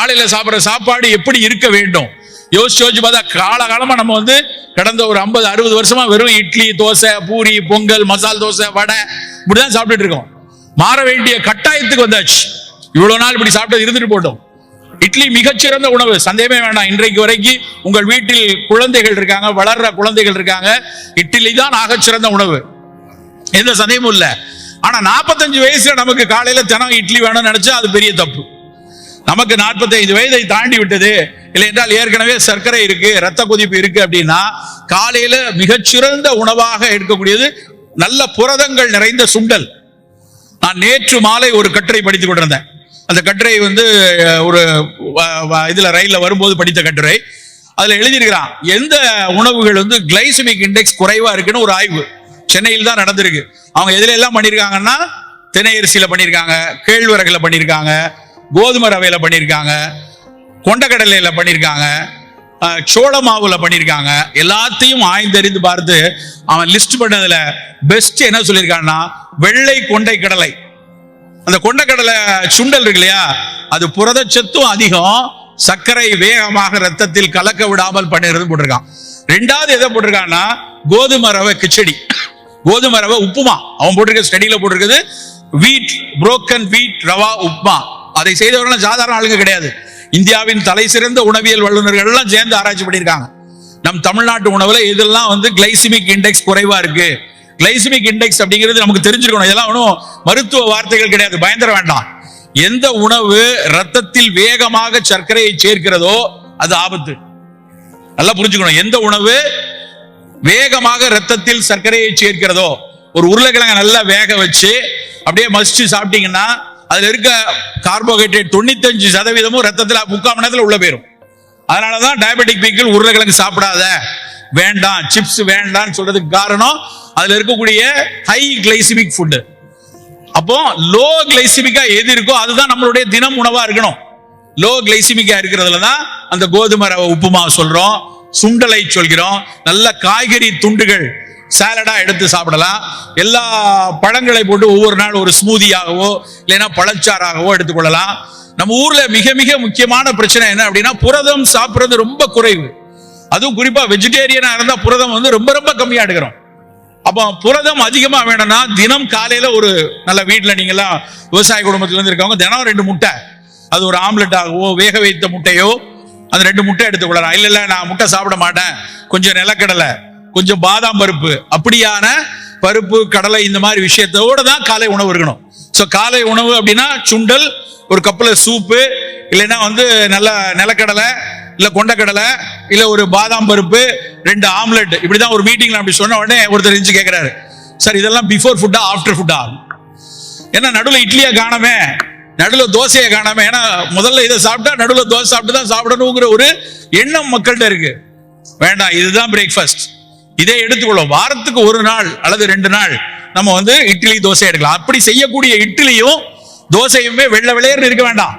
காலையில சாப்பிடுற சாப்பாடு எப்படி இருக்க வேண்டும் யோசிச்சு பார்த்தா காலகாலமா நம்ம வந்து கடந்த ஒரு 50-60 வருஷமா வெறும் இட்லி, தோசை, பூரி, பொங்கல், மசால் தோசை, வடை இப்படிதான் சாப்பிட்டுட்டு இருக்கோம். மாற வேண்டிய கட்டாயத்துக்கு வந்தாச்சு. இவ்வளவு நாள் இப்படி சாப்பிட்டு இருந்துட்டு போட்டோம். இட்லி மிகச்சிறந்த உணவு, சந்தேகமே வேண்டாம். இன்றைக்கு வரைக்கும் உங்கள் வீட்டில் குழந்தைகள் இருக்காங்க, வளர்ற குழந்தைகள் இருக்காங்க, இட்லி தான் ஆகச்சிறந்த உணவு, எந்த சந்தேகமும் இல்லை. ஆனா 45 வயசுல நமக்கு காலையில தினம் இட்லி வேணும்னு நினைச்சா அது பெரிய தப்பு. நமக்கு 45 வயதை தாண்டி விட்டது, இல்லை என்றால் ஏற்கனவே சர்க்கரை இருக்கு, ரத்த கொதிப்பு இருக்கு அப்படின்னா காலையில மிகச்சிறந்த உணவாக இருக்கக்கூடியது நல்ல புரதங்கள் நிறைந்த சுண்டல். நான் நேற்று மாலை ஒரு கட்டுரை படித்துக் கொண்டிருந்தேன். அந்த கட்டுரை வந்து ஒரு இதுல ரயில்ல வரும்போது படித்த கட்டுரை. அதுல எழுதியிருக்கிறான், எந்த உணவுகள் வந்து கிளைசமிக் இண்டெக்ஸ் குறைவா இருக்குன்னு ஒரு ஆய்வு சென்னையில் தான் நடந்திருக்கு. அவங்க எதுல எல்லாம் பண்ணிருக்காங்கன்னா, தினை அரிசியில பண்ணிருக்காங்க, கேழ்வரகுல பண்ணிருக்காங்க, கோதுமை ரவையில பண்ணிருக்காங்க, கொண்டக்கடலையில பண்ணிருக்காங்க, சோள மாவுல பண்ணிருக்காங்க. எல்லாத்தையும் ஆய்ந்தறிந்து பார்த்து அவன் லிஸ்ட் பண்ணதுல பெஸ்ட் என்ன சொல்லியிருக்கான்னா, வெள்ளை கொண்டை கடலை. அந்த கொண்டக்கடலை சுண்டல் இருக்கு இல்லையா, அது புரதச்சத்தும் அதிகம், சர்க்கரை வேகமாக ரத்தத்தில் கலக்க விடாமல் பண்ணிருது போட்டிருக்கான். ரெண்டாவது எதை போட்டிருக்கான்னா, கோதுமை ரவை கிச்சடி, கோதுமை ரவை உப்புமா. அவன் போட்டிருக்க ஸ்டடியில போட்டிருக்குது வீட், புரோக்கன் வீட் ரவா உப்புமா. அதை செய்தவர்கள் சாதாரண ஆளுங்க கிடையாது. இந்தியாவின் தலை சிறந்த உணவியல் வல்லுநர்கள் எல்லாம் சேர்ந்து ஆராய்ச்சி பண்ணியிருக்காங்க. நம் தமிழ்நாட்டு உணவுல இதெல்லாம் வந்து கிளைசிமிக் இண்டெக்ஸ் குறைவா இருக்கு. கிளைசிமிக் இண்டெக்ஸ் அப்படிங்கிறது நமக்கு தெரிஞ்சிருக்கணும். இதெல்லாம் ஒன்றும் மருத்துவ வார்த்தைகள் கிடையாது, பயந்துட வேண்டாம். எந்த உணவு ரத்தத்தில் வேகமாக சர்க்கரையை சேர்க்கிறதோ அது ஆபத்து. நல்லா புரிஞ்சுக்கணும். எந்த உணவு வேகமாக ரத்தத்தில் சர்க்கரையை சேர்க்கிறதோ, ஒரு உருளைக்கிழங்கு நல்லா வேக வச்சு அப்படியே மசிச்சு சாப்பிட்டீங்கன்னா அதுல இருக்க கார்போஹைட்ரேட் 95% ரத்தத்துல 3/4 மணி நேரத்துல உள்ள போயிடும். அதனாலதான் டயபெட்டிக் பீப்புள் உருளைக்கிழங்கு சாப்பிடாத, வேண்டாம், சிப்ஸ் வேண்டாம்னு சொல்றதுக்கு காரணம் அதுல இருக்கக்கூடிய ஹை கிளைசிமிக் ஃபுட். அப்போ லோ கிளைசிமிக்கா எது இருக்கோ அதுதான் நம்மளுடைய தினம் உணவா இருக்கணும். லோ கிளைசிமிக்கா இருக்கிறதுல தான் அந்த கோதுமை ரவை உப்புமா சொல்றோம், சுண்டலை சொல்கிறோம். நல்ல காய்கறி துண்டுகள் சாலடா எடுத்து சாப்பிடலாம். எல்லா பழங்களை போட்டு ஒவ்வொரு நாள் ஒரு ஸ்மூதியாகவோ இல்லைன்னா பழச்சாறாகவோ எடுத்துக்கொள்ளலாம். நம்ம ஊர்ல மிக மிக முக்கியமான பிரச்சனை என்ன அப்படின்னா, புரதம் சாப்பிடுறது ரொம்ப குறைவு. அதுவும் குறிப்பா வெஜிடேரியனா இருந்தா புரதம் வந்து ரொம்ப ரொம்ப கம்மியா எடுக்கிறோம். அப்போ புரதம் அதிகமா வேணும்னா தினம் காலையில ஒரு நல்ல வீட்டுல நீங்கெல்லாம் விவசாய குடும்பத்துல இருந்து இருக்கவங்க தினம் 2 முட்டை, அது ஒரு ஆம்லெட் ஆகவோ வேக வைத்த முட்டையோ, அந்த 2 முட்டை எடுத்துக்கொள்ளலாம். இல்ல நான் முட்டை சாப்பிட மாட்டேன், கொஞ்சம் நிலக்கடலை, கொஞ்சம் பாதாம் பருப்பு, அப்படியான பருப்பு கடலை இந்த மாதிரி விஷயத்தோட தான் காலை உணவு இருக்கணும். ஸோ காலை உணவு அப்படின்னா சுண்டல், ஒரு கப்பில் சூப்பு, இல்லைன்னா வந்து நல்ல நிலக்கடலை இல்ல கொண்டக்கடலை இல்ல ஒரு பாதாம் பருப்பு, 2 ஆம்லெட். இப்படிதான் ஒரு மீட்டிங்ல அப்படி சொன்ன உடனே ஒருத்தர் இருந்துச்சு கேட்கிறாரு, சார் இதெல்லாம் பிஃபோர் ஃபுட்டா ஆஃப்டர் ஃபுட்டா? ஏன்னா நடுவில் இட்லியை காணாமே, நடுவில் தோசையை காணாமே. ஏன்னா முதல்ல இதை சாப்பிட்டா நடுவில் தோசை சாப்பிட்டு தான் சாப்பிடணுங்கிற ஒரு எண்ணம் மக்கள்கிட்ட இருக்கு. வேண்டாம், இதுதான் பிரேக்ஃபாஸ்ட், இதே எடுத்துக்கொள்ளும். வாரத்துக்கு 1 நாள் அல்லது 2 நாள் நம்ம வந்து இட்லி தோசை எடுக்கலாம். அப்படி செய்யக்கூடிய இட்லியும் தோசையுமே வெள்ளை வெள்ளையர்னு இருக்க வேண்டாம்.